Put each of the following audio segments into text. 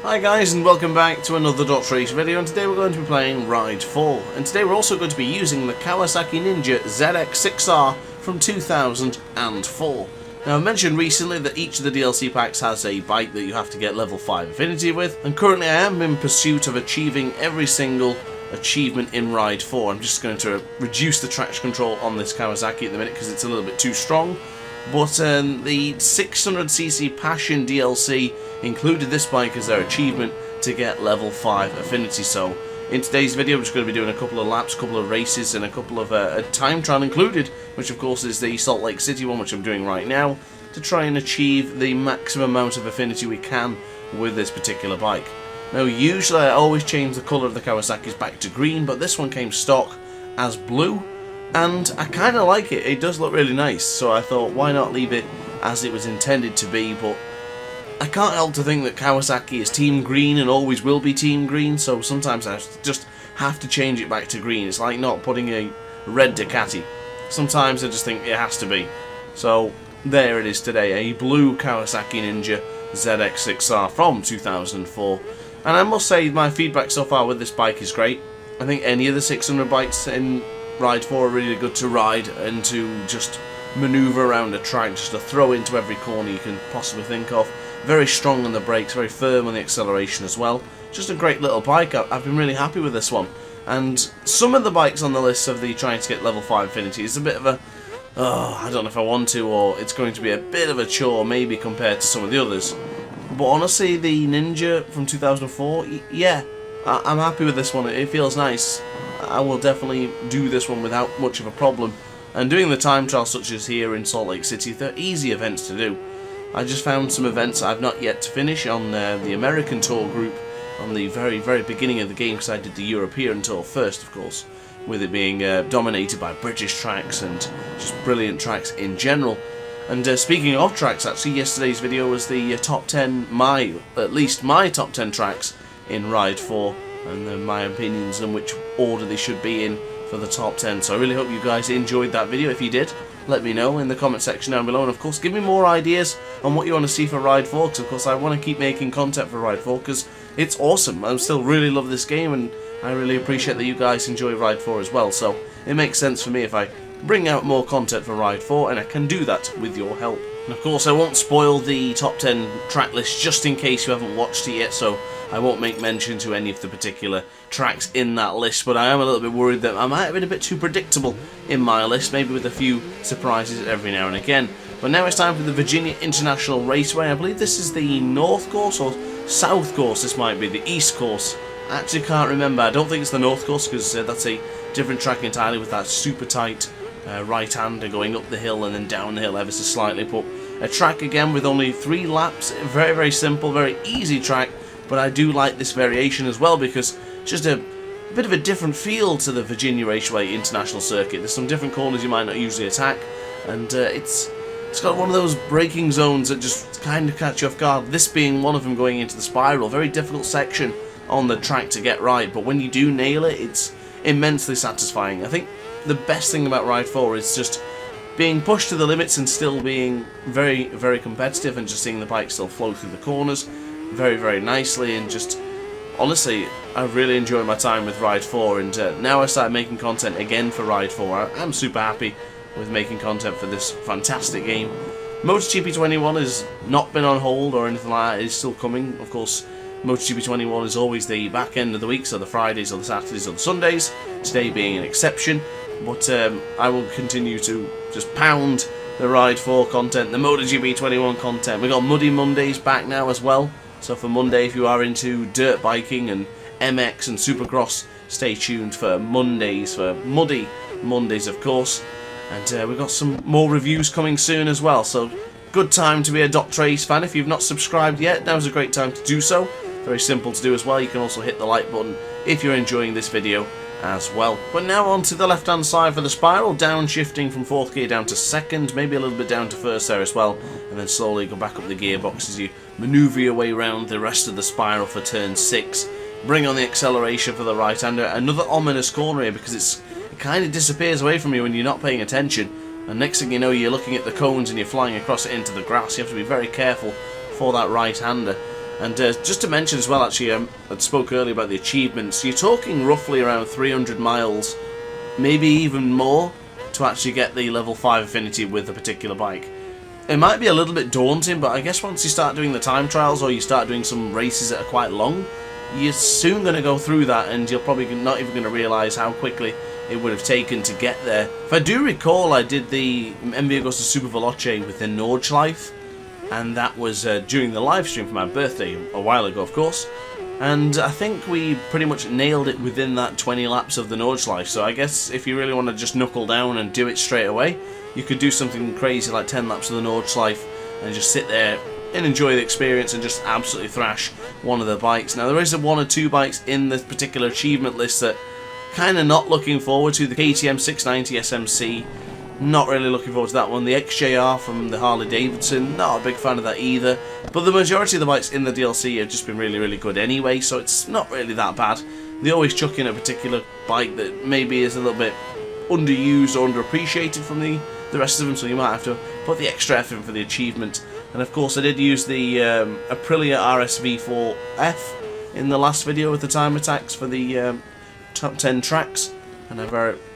Hi guys, and welcome back to another DrAce video, and today we're going to be playing Ride 4. And today we're also going to be using the Kawasaki ZX-6R from 2004. Now, I've mentioned recently that each of the DLC packs has a bike that you have to get level 5 affinity with, and currently I am in pursuit of achieving every single achievement in Ride 4. I'm just going to reduce the traction control on this Kawasaki at the minute because it's a little bit too strong. But the 600cc Passion DLC included this bike as their achievement to get level 5 affinity. So in today's video I'm just going to be doing a couple of laps, a couple of races and a couple of a time trial included, which of course is the Salt Lake City one, which I'm doing right now, to try and achieve the maximum amount of affinity we can with this particular bike. Now usually I always change the colour of the Kawasaki's back to green, but this one came stock as blue. And I kind of like it. It does look really nice, so I thought why not leave it as it was intended to be. But I can't help to think that Kawasaki is team green and always will be team green, so sometimes I just have to change it back to green. It's like not putting a red Ducati. Sometimes I just think it has to be. So there it is today, a blue Kawasaki Ninja ZX-6R from 2004. And I must say my feedback so far with this bike is great. I think any of the 600 bikes in Ride 4 are really good to ride and to just manoeuvre around a track, just to throw into every corner you can possibly think of. Very strong on the brakes, very firm on the acceleration as well. Just a great little bike. I've been really happy with this one. And some of the bikes on the list of the trying to get level 5 affinity is a bit of a, I don't know if I want to, or it's going to be a bit of a chore maybe compared to some of the others. But honestly, the Ninja from 2004, yeah, I'm happy with this one. It feels nice. I will definitely do this one without much of a problem. And doing the time trials such as here in Salt Lake City, they're easy events to do. I just found some events I've not yet to finish on the American Tour group on the very beginning of the game, because I did the European Tour first, of course, with it being dominated by British tracks and just brilliant tracks in general. And speaking of tracks, actually, yesterday's video was the top 10, at least my top 10 tracks in Ride 4, and my opinions on which order they should be in for the top 10. So I really hope you guys enjoyed that video. If you did, let me know in the comment section down below, and of course give me more ideas on what you want to see for Ride 4, because of course I want to keep making content for Ride 4 because it's awesome. I still really love this game, and I really appreciate that you guys enjoy Ride 4 as well, so it makes sense for me if I bring out more content for Ride 4, and I can do that with your help. And of course I won't spoil the top 10 track list just in case you haven't watched it yet, so I won't make mention to any of the particular tracks in that list, but I am a little bit worried that I might have been a bit too predictable in my list, maybe with a few surprises every now and again. But now it's time for the Virginia International Raceway. I believe this is the north course or south course. This might be the east course. I actually can't remember. I don't think it's the north course because that's a different track entirely with that super tight right-hander going up the hill and then down the hill ever so slightly. But a track again with only 3 laps. Very simple, very easy track. But I do like this variation as well because it's just a bit of a different feel to the Virginia Raceway International Circuit. There's some different corners you might not usually attack, and it's got one of those braking zones that just kind of catch you off guard. This being one of them going into the spiral. Very difficult section on the track to get right, but when you do nail it, it's immensely satisfying. I think the best thing about Ride 4 is just being pushed to the limits and still being very competitive, and just seeing the bike still flow through the corners very nicely. And just honestly, I really enjoy my time with Ride 4, and now I start making content again for Ride 4. I'm super happy with making content for this fantastic game. MotoGP 21 has not been on hold or anything like that. It's still coming. Of course, MotoGP 21 is always the back end of the week, so the Fridays or the Saturdays or the Sundays, today being an exception. But I will continue to just pound the Ride 4 content, the MotoGP 21 content. We've got Muddy Mondays back now as well. So for Monday, if you are into dirt biking and MX and Supercross, stay tuned for Mondays, for Muddy Mondays of course. And we've got some more reviews coming soon as well, so good time to be a DrAce fan. If you've not subscribed yet, now's a great time to do so. Very simple to do as well. You can also hit the like button if you're enjoying this video as well. But now on to the left hand side for the spiral, downshifting from 4th gear down to 2nd, maybe a little bit down to 1st there as well, and then slowly go back up the gearbox as you manoeuvre your way around the rest of the spiral for turn 6. Bring on the acceleration for the right-hander. Another ominous corner here because it kind of disappears away from you when you're not paying attention, and next thing you know you're looking at the cones and you're flying across it into the grass. You have to be very careful for that right-hander. And just to mention as well, actually, I spoke earlier about the achievements. You're talking roughly around 300 miles, maybe even more, to actually get the level 5 affinity with a particular bike. It might be a little bit daunting, but I guess once you start doing the time trials or you start doing some races that are quite long, you're soon going to go through that, and you're probably not even going to realise how quickly it would have taken to get there. If I do recall, I did the MV Agusta Super Veloce with the Nordschleife, and that was during the live stream for my birthday, a while ago of course, and I think we pretty much nailed it within that 20 laps of the Nordschleife. So I guess if you really want to just knuckle down and do it straight away, you could do something crazy like 10 laps of the Nordschleife and just sit there and enjoy the experience and just absolutely thrash one of the bikes. Now there is one or two bikes in this particular achievement list that kind of not looking forward to. The KTM 690 SMC, not really looking forward to that one. The XJR from the Harley Davidson, not a big fan of that either. But the majority of the bikes in the DLC have just been really, really good anyway, so it's not really that bad. They always chuck in a particular bike that maybe is a little bit underused or underappreciated from the rest of them, so you might have to put the extra effort in for the achievement. And of course I did use the Aprilia RSV4F in the last video with the time attacks for the top 10 tracks, and I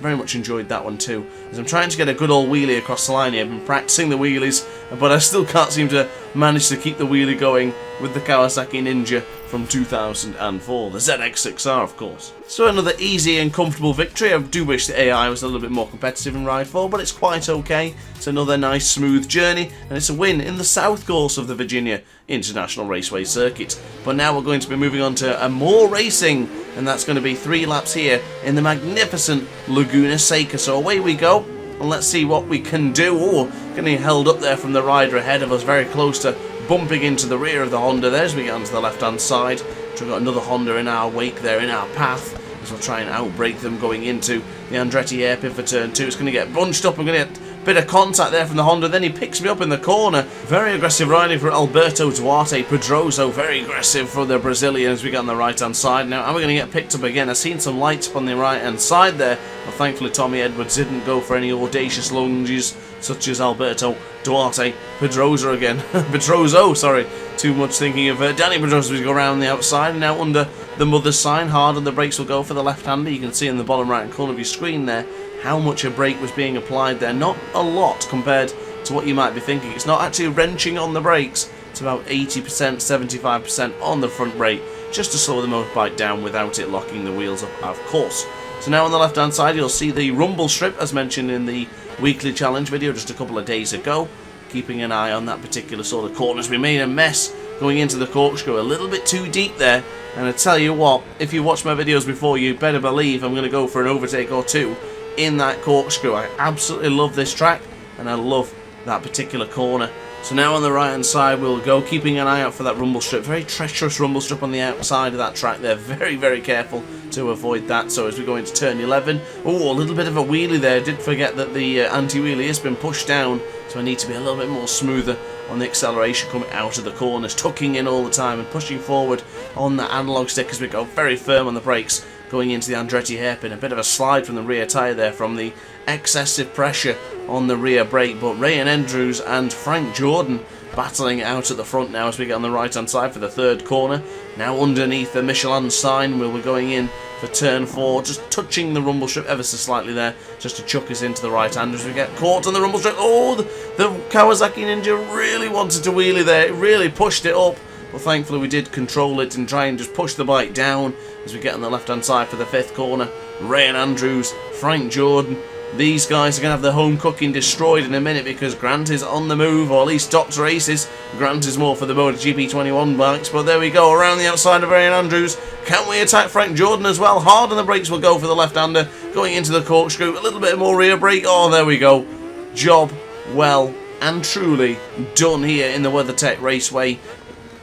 very much enjoyed that one too, as I'm trying to get a good old wheelie across the line here. I've been practicing the wheelies, but I still can't seem to manage to keep the wheelie going with the Kawasaki Ninja from 2004, the ZX-6R of course. So another easy and comfortable victory. I do wish the AI was a little bit more competitive in Ride 4, but it's quite okay. It's another nice smooth journey, and it's a win in the south course of the Virginia International Raceway Circuit. But now we're going to be moving on to more racing, and that's going to be 3 laps here in the magnificent Laguna Seca. So away we go, and let's see what we can do. Oh, getting held up there from the rider ahead of us, very close to bumping into the rear of the Honda there as we get onto the left hand side. So we've got another Honda in our wake there, in our path, as we'll try and outbrake them going into the Andretti hairpin for turn 2. It's going to get bunched up. I'm going to get a bit of contact there from the Honda, then he picks me up in the corner. Very aggressive riding for Alberto Duarte Pedroso, very aggressive for the Brazilian as we get on the right hand side now, and we're going to get picked up again. I've seen some lights up on the right hand side there, but thankfully Tommy Edwards didn't go for any audacious lunges such as Alberto Duarte Pedroso again. Pedroso, sorry, too much thinking of Danny Pedroso as we go around the outside, and now under the mother's sign, hard on the brakes will go for the left-hander. You can see in the bottom right corner of your screen there how much a brake was being applied there. Not a lot compared to what you might be thinking. It's not actually wrenching on the brakes. It's about 80%, 75% on the front brake, just to slow the motorbike down without it locking the wheels up, of course. So now on the left-hand side, you'll see the rumble strip, as mentioned in the weekly challenge video just a couple of days ago. Keeping an eye on that particular sort of corners. We made a mess going into the corkscrew, a little bit too deep there. And I tell you what, if you watch my videos before, you better believe I'm going to go for an overtake or two in that corkscrew. I absolutely love this track, and I love that particular corner. So now on the right hand side we'll go, keeping an eye out for that rumble strip. Very treacherous rumble strip on the outside of that track there. Very, very careful to avoid that. So as we go into turn 11, oh, a little bit of a wheelie there. Did forget that the anti-wheelie has been pushed down, so I need to be a little bit more smoother on the acceleration coming out of the corners, tucking in all the time and pushing forward on the analog stick as we go very firm on the brakes going into the Andretti hairpin. A bit of a slide from the rear tyre there from the excessive pressure on the rear brake, but Ryan Andrews and Frank Jordan battling it out at the front now as we get on the right hand side for the third corner. Now underneath the Michelin sign we're going in for turn 4, just touching the rumble strip ever so slightly there, just to chuck us into the right hand as we get caught on the rumble strip. Oh, the Kawasaki Ninja really wanted to wheelie there, it really pushed it up. But thankfully we did control it and try and just push the bike down as we get on the left hand side for the 5th corner. Ryan Andrews, Frank Jordan, these guys are going to have their home cooking destroyed in a minute because Grant is on the move, or at least DrAce is. Grant is more for the MotoGP 21 bikes, but there we go, around the outside of Ryan Andrews. Can we attack Frank Jordan as well? Hard on the brakes will go for the left-hander, going into the corkscrew, a little bit more rear brake. Oh, there we go. Job well and truly done here in the WeatherTech Raceway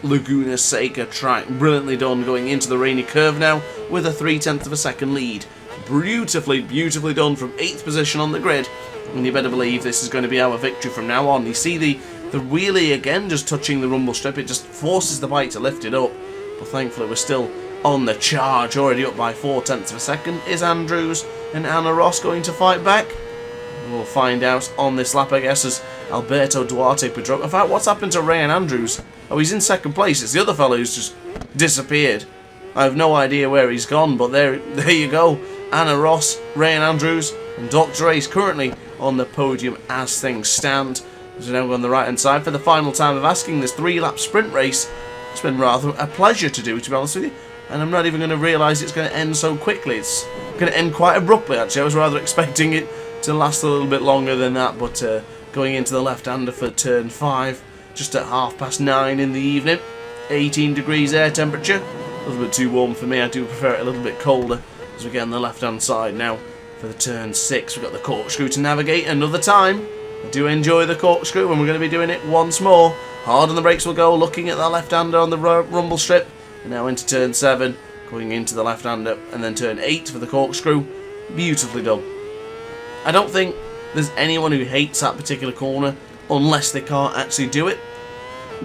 Laguna Seca track. Brilliantly done going into the rainy curve now with a 0.3 of a second lead. Beautifully, beautifully done from 8th position on the grid, and you better believe this is going to be our victory from now on. You see the wheelie again just touching the rumble strip, it just forces the bike to lift it up, but thankfully we're still on the charge, already up by 0.4 of a second. Is Andrews and Anna Ross going to fight back? We'll find out on this lap, I guess, as Alberto Duarte Pedroso. In fact, what's happened to Ryan Andrews? Oh, he's in second place. It's the other fellow who's just disappeared. I have no idea where he's gone, but there you go. Anna Ross, Ryan Andrews, and DrAce currently on the podium as things stand. As we now go on the right-hand side for the final time of asking this 3-lap sprint race. It's been rather a pleasure to do, to be honest with you. And I'm not even going to realise it's going to end so quickly. It's going to end quite abruptly, actually. I was rather expecting it to last a little bit longer than that, but going into the left-hander for turn 5, just at 9:30 in the evening. 18 degrees air temperature. A little bit too warm for me. I do prefer it a little bit colder. As we get on the left-hand side now for the turn 6, we've got the corkscrew to navigate another time. I do enjoy the corkscrew, and we're going to be doing it once more. Hard on the brakes we'll go, looking at the left-hander on the rumble strip. And now into turn 7, going into the left-hander, and then turn 8 for the corkscrew. Beautifully done. I don't think there's anyone who hates that particular corner unless they can't actually do it,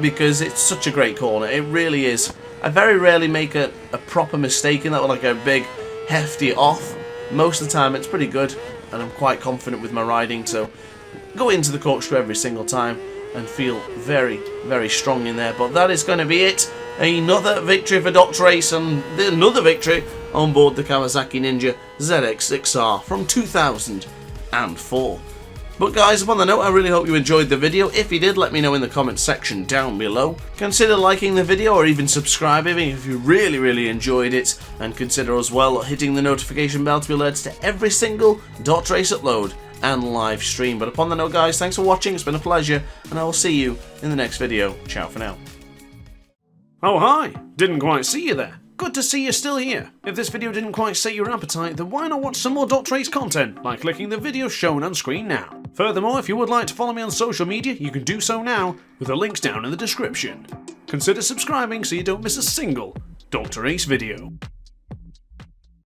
because it's such a great corner. It really is. I very rarely make a proper mistake in that one, like a big hefty off. Most of the time it's pretty good, and I'm quite confident with my riding, so go into the corkscrew every single time and feel very, very strong in there. But that is going to be it. Another victory for DrAce, and another victory on board the Kawasaki Ninja ZX-6R from 2004. But guys, upon the note, I really hope you enjoyed the video. If you did, let me know in the comments section down below. Consider liking the video or even subscribing if you really, really enjoyed it. And consider as well hitting the notification bell to be alerted to every single DrAce upload and live stream. But upon the note, guys, thanks for watching. It's been a pleasure, and I will see you in the next video. Ciao for now. Oh hi! Didn't quite see you there. Good to see you're still here. If this video didn't quite sate your appetite, then why not watch some more DrAce content by clicking the video shown on screen now. Furthermore, if you would like to follow me on social media, you can do so now with the links down in the description. Consider subscribing so you don't miss a single DrAce video.